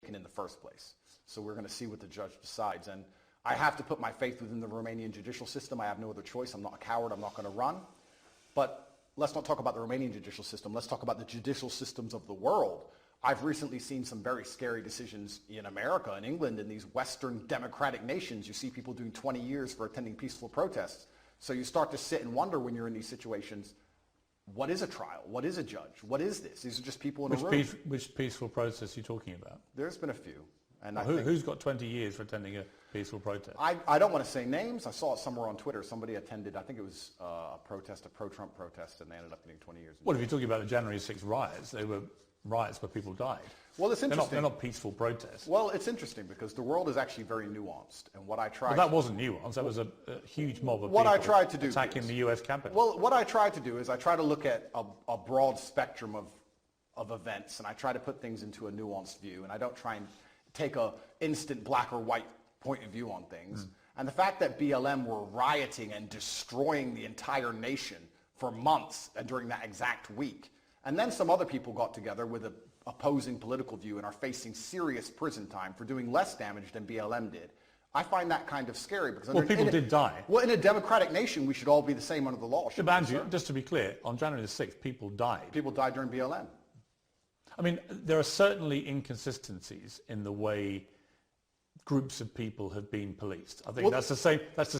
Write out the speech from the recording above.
in the first place. So we're going to see what the judge decides. And I have to put my faith within the Romanian judicial system. I have no other choice. I'm not a coward. I'm not going to run. But let's not talk about the Romanian judicial system. Let's talk about the judicial systems of the world. I've recently seen some very scary decisions in America and England, in these Western democratic nations. You see people doing 20 years for attending peaceful protests. So you start to sit and wonder when you're in these situations, what is a trial? What is a judge? What is this? These are just people in a room. Which peaceful protest are you talking about? There's been a few. And who's got 20 years for attending a peaceful protest? I don't want to say names. I saw it somewhere on Twitter. Somebody attended, I think it was a protest, a pro-Trump protest, and they ended up getting 20 years. Well, if you're talking about the January 6th riots, they were riots where people died. Well, it's interesting. They're not peaceful protests. Well, it's interesting because the world is actually very nuanced. And what I tried... Well, that wasn't nuanced. That was a huge mob of what people I tried to do attacking the US Capitol. Well, what I tried to do is I try to look at a broad spectrum of events, and I try to put things into a nuanced view, and I don't try and take a instant black or white point of view on things. And the fact that BLM were rioting and destroying the entire nation for months and during that exact week, and then some other people got together with an opposing political view and are facing serious prison time for doing less damage than BLM did. I find that kind of scary because people did die. Well, in a democratic nation, we should all be the same under the law. But Andrew, just to be clear, on January the 6th, people died. People died during BLM. I mean, there are certainly inconsistencies in the way groups of people have been policed. I think that's the same. That's the